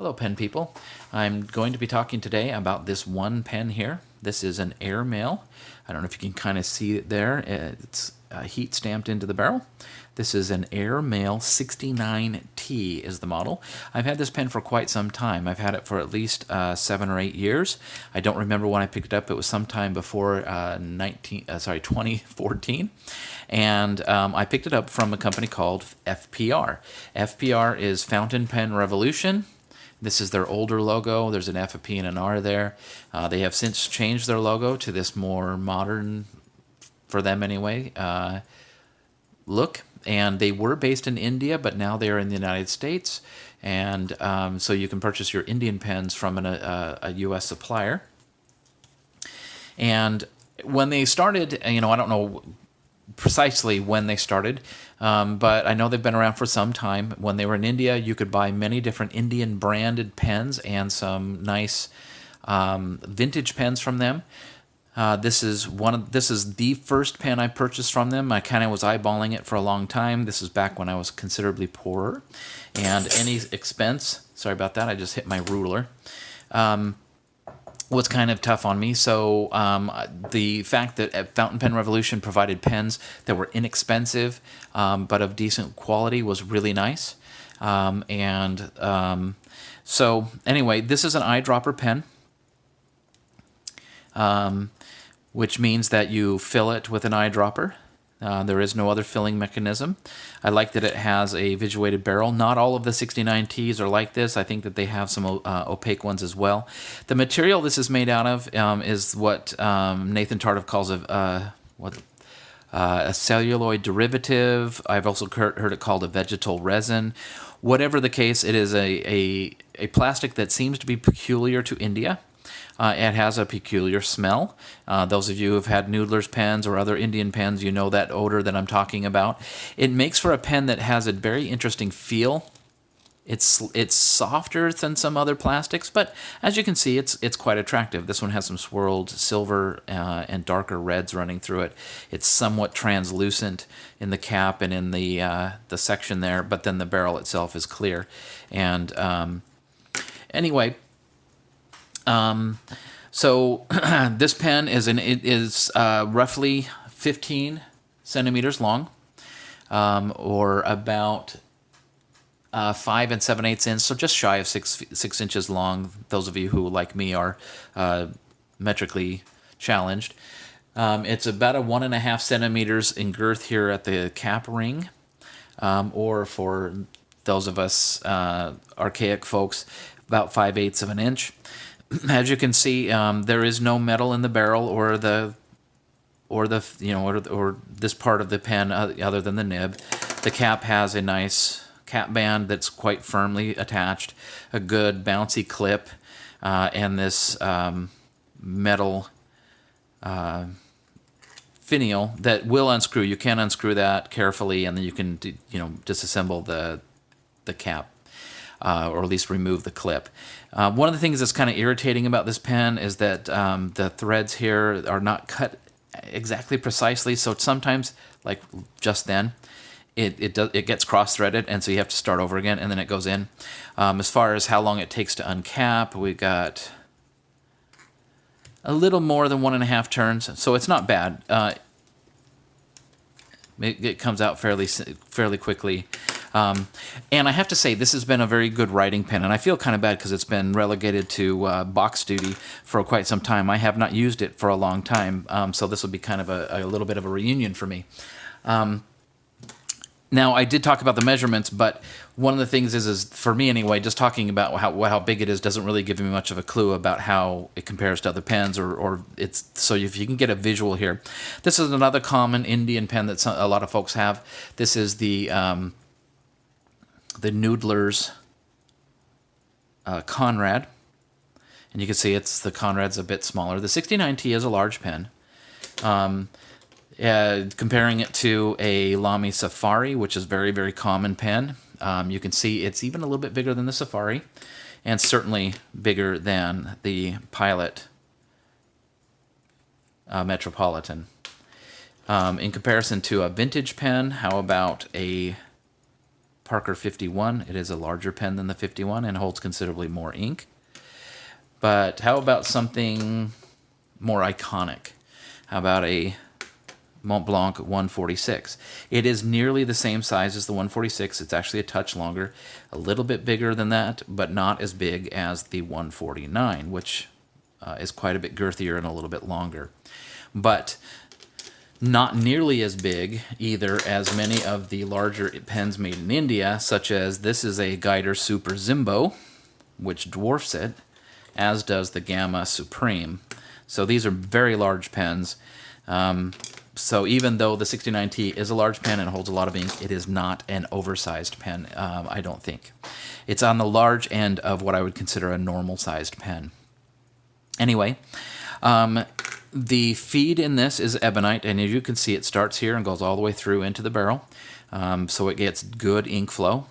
Hello pen people. I'm going to be talking today about this one pen here. This is an Airmail. I don't know if you can kind of see it there. It's heat stamped into the barrel. This is an Airmail 69T is the model. I've had this pen for quite some time. I've had it for at least 7 or 8 years. I don't remember when I picked it up. It was sometime before 2014. And I picked it up from a company called FPR. FPR is Fountain Pen Revolution. This is their older logo. There's an F, a P, and an R there. They have since changed their logo to this more modern, for them anyway, look. And they were based in India, but now they are in the United States. And so you can purchase your Indian pens from a U.S. supplier. And when they started, I don't know precisely when they started, but I know they've been around for some time. When they were in India, you could buy many different Indian branded pens and some nice vintage pens from them. This is the first pen I purchased from them. I kind of was eyeballing it for a long time. This is back when I was considerably poorer, and any expense. Sorry about that. I just hit my ruler. Was kind of tough on me. So the fact that Fountain Pen Revolution provided pens that were inexpensive but of decent quality was really nice. So anyway, this is an eyedropper pen, which means that you fill it with an eyedropper. There is no other filling mechanism. I like that it has a visuated barrel. Not all of the 69Ts are like this. I think that they have some opaque ones as well. The material this is made out of is what Nathan Tardif calls a celluloid derivative. I've also heard it called a vegetal resin. Whatever the case, it is a plastic that seems to be peculiar to India. It has a peculiar smell. Those of you who have had Noodler's pens or other Indian pens, you know that odor that I'm talking about. It makes for a pen that has a very interesting feel. It's softer than some other plastics, but as you can see, it's quite attractive. This one has some swirled silver and darker reds running through it. It's somewhat translucent in the cap and in the section there, but then the barrel itself is clear. And anyway. So this pen is roughly 15 centimeters long, or about 5 7/8 inches, so just shy of 6 inches long. Those of you who, like me, are metrically challenged. It's about a 1.5 centimeters in girth here at the cap ring, or for those of us archaic folks, about 5/8 of an inch. As you can see, there is no metal in the barrel or this part of the pen other than the nib. The cap has a nice cap band that's quite firmly attached, a good bouncy clip, and this metal finial that will unscrew. You can unscrew that carefully, and then you can disassemble the cap. Or at least remove the clip. One of the things that's kind of irritating about this pen is that the threads here are not cut exactly precisely, so sometimes, like just then, it gets cross-threaded, and so you have to start over again, and then it goes in. As far as how long it takes to uncap, we got a little more than 1.5 turns, so it's not bad. It comes out fairly quickly. And I have to say, this has been a very good writing pen, and I feel kind of bad because it's been relegated to box duty for quite some time. I have not used it for a long time, so this will be kind of a little bit of a reunion for me. Now, I did talk about the measurements, but one of the things is for me anyway, just talking about how big it is doesn't really give me much of a clue about how it compares to other pens, or it's so if you can get a visual here. This is another common Indian pen that a lot of folks have. This is the Noodler's Conrad, and you can see the Conrad's a bit smaller. The 69T is a large pen. Comparing it to a Lamy Safari, which is very, very common pen, you can see it's even a little bit bigger than the Safari, and certainly bigger than the Pilot Metropolitan. In comparison to a vintage pen, how about a Parker 51. It is a larger pen than the 51 and holds considerably more ink. But how about something more iconic? How about a Montblanc 146? It is nearly the same size as the 146. It's actually a touch longer, a little bit bigger than that, but not as big as the 149, which is quite a bit girthier and a little bit longer. But not nearly as big either as many of the larger pens made in India, such as this is a Guider Super Zimbo, which dwarfs it, as does the Gamma Supreme. So these are very large pens. So even though the 69T is a large pen and holds a lot of ink, it is not an oversized pen, I don't think. It's on the large end of what I would consider a normal-sized pen. Anyway, the feed in this is ebonite, and as you can see, it starts here and goes all the way through into the barrel, so it gets good ink flow.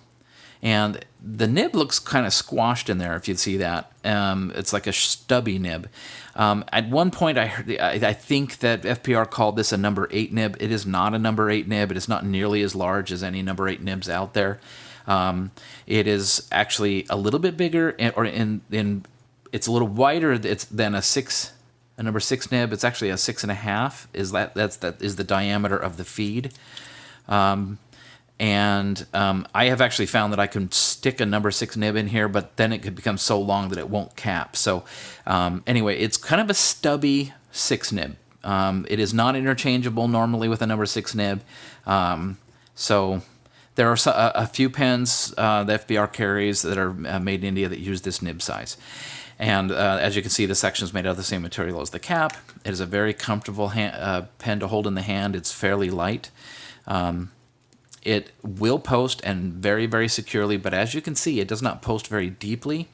And the nib looks kind of squashed in there, if you see that. It's like a stubby nib. At one point, I think that FPR called this a number 8 nib. It is not a number 8 nib. It is not nearly as large as any number 8 nibs out there. It is actually a little bit bigger, it's a little wider than a number 6 nib. It's actually a 6.5. Is the diameter of the feed. I have actually found that I can stick a number 6 nib in here, but then it could become so long that it won't cap. So anyway, it's kind of a stubby 6 nib. It is not interchangeable normally with a number 6 nib. So there are a few pens the FBR carries that are made in India that use this nib size. And as you can see, the section is made out of the same material as the cap. It is a very comfortable pen to hold in the hand. It's fairly light. It will post and very, very securely, but as you can see, it does not post very deeply.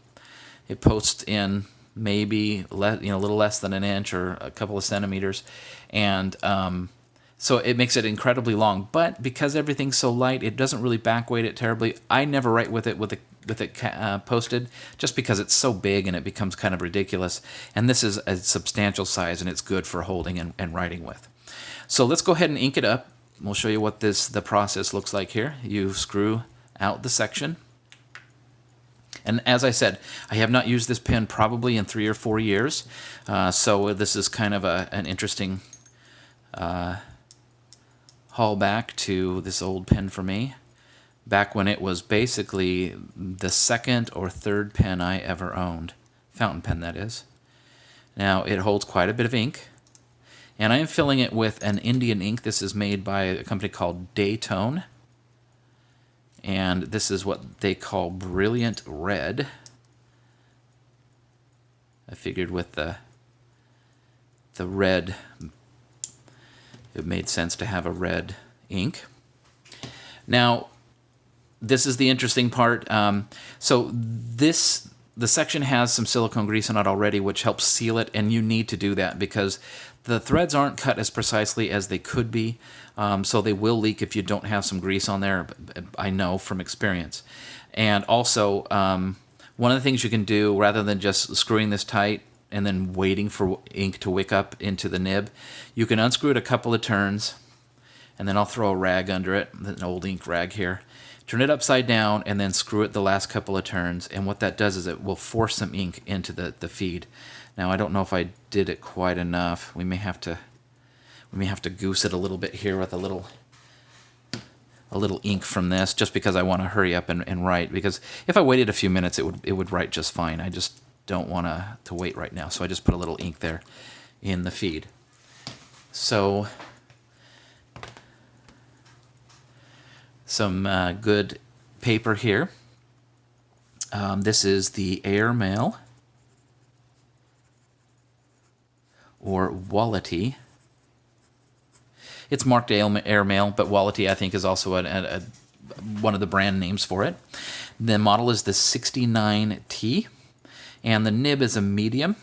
It posts in maybe a little less than an inch or a couple of centimeters, and so it makes it incredibly long. But because everything's so light, it doesn't really backweight it terribly. I never write with it posted, just because it's so big and it becomes kind of ridiculous. And this is a substantial size, and it's good for holding and writing with. So let's go ahead and ink it up. We'll show you what the process looks like here. You screw out the section. And as I said, I have not used this pen probably in 3 or 4 years. So this is kind of an interesting haul back to this old pen for me. Back when it was basically the second or third pen I ever owned. Fountain pen, that is. Now, it holds quite a bit of ink. And I am filling it with an Indian ink. This is made by a company called Daytone. And this is what they call Brilliant Red. I figured with the red, it made sense to have a red ink. Now, this is the interesting part. The section has some silicone grease on it already, which helps seal it, and you need to do that because the threads aren't cut as precisely as they could be, so they will leak if you don't have some grease on there, I know from experience. And also, one of the things you can do, rather than just screwing this tight and then waiting for ink to wick up into the nib, you can unscrew it a couple of turns, and then I'll throw a rag under it, an old ink rag here. Turn it upside down and then screw it the last couple of turns, and what that does is it will force some ink into the feed. Now I don't know if I did it quite enough. We may have to goose it a little bit here with a little ink from this, just because I want to hurry up and write. Because if I waited a few minutes, it would write just fine. I just don't want to wait right now, so I just put a little ink there in the feed. So some good paper here. This is the Airmail or Wality. It's marked Airmail, but Wality I think is also one of the brand names for it. The model is the 69T, and the nib is a medium,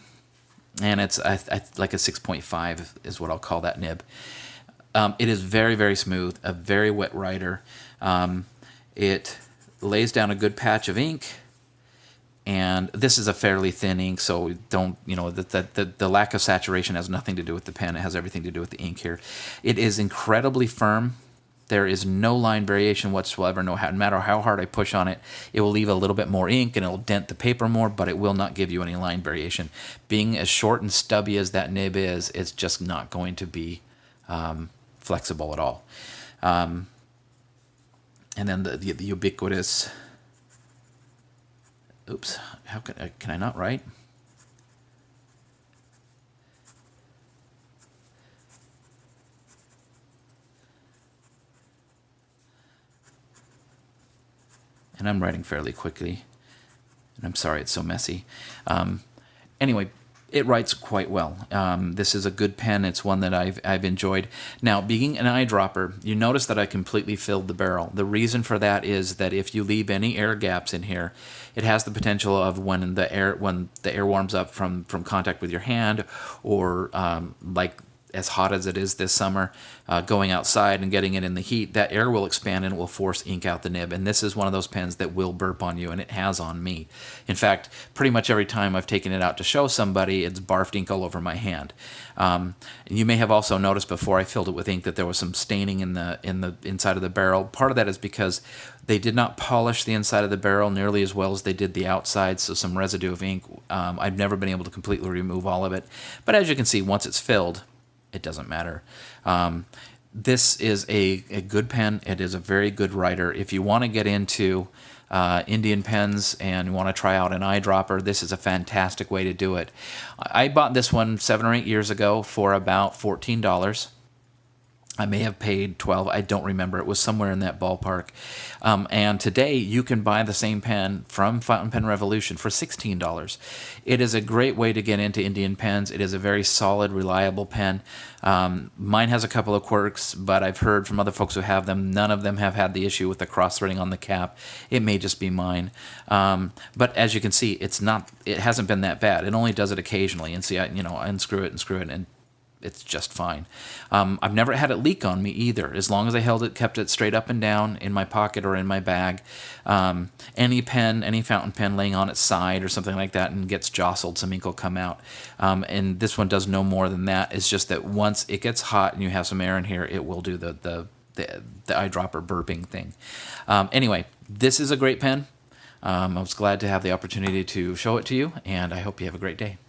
and it's like a 6.5 is what I'll call that nib. It is very, very smooth, a very wet writer. It lays down a good patch of ink, and this is a fairly thin ink, so don't, the lack of saturation has nothing to do with the pen. It has everything to do with the ink here. It is incredibly firm. There is no line variation whatsoever. No matter how hard I push on it, it will leave a little bit more ink and it'll dent the paper more, but it will not give you any line variation. Being as short and stubby as that nib is, it's just not going to be flexible at all. And then the ubiquitous. Oops, how can I not write? And I'm writing fairly quickly, and I'm sorry it's so messy. Anyway, it writes quite well. This is a good pen. It's one that I've enjoyed. Now, being an eyedropper, you notice that I completely filled the barrel. The reason for that is that if you leave any air gaps in here, it has the potential of when the air warms up from contact with your hand, or like as hot as it is this summer, going outside and getting it in the heat, that air will expand and it will force ink out the nib. And this is one of those pens that will burp on you, and it has on me. In fact, pretty much every time I've taken it out to show somebody, it's barfed ink all over my hand. You may have also noticed before I filled it with ink that there was some staining in the inside of the barrel. Part of that is because they did not polish the inside of the barrel nearly as well as they did the outside, so some residue of ink. I've never been able to completely remove all of it. But as you can see, once it's filled, it doesn't matter. This is a good pen. It is a very good writer. If you want to get into Indian pens and want to try out an eyedropper, this is a fantastic way to do it. I bought this one 7 or 8 years ago for about $14. I may have paid $12. I don't remember. It was somewhere in that ballpark. And today you can buy the same pen from Fountain Pen Revolution for $16. It is a great way to get into Indian pens. It is a very solid, reliable pen. Mine has a couple of quirks, but I've heard from other folks who have them, none of them have had the issue with the cross-threading on the cap. It may just be mine. But as you can see, it hasn't been that bad. It only does it occasionally. And see, I unscrew it and screw it, and it's just fine. I've never had it leak on me either. As long as I kept it straight up and down in my pocket or in my bag. Any fountain pen laying on its side or something like that and gets jostled, some ink will come out. And this one does no more than that. It's just that once it gets hot and you have some air in here, it will do the eyedropper burping thing. Anyway, this is a great pen. I was glad to have the opportunity to show it to you, and I hope you have a great day.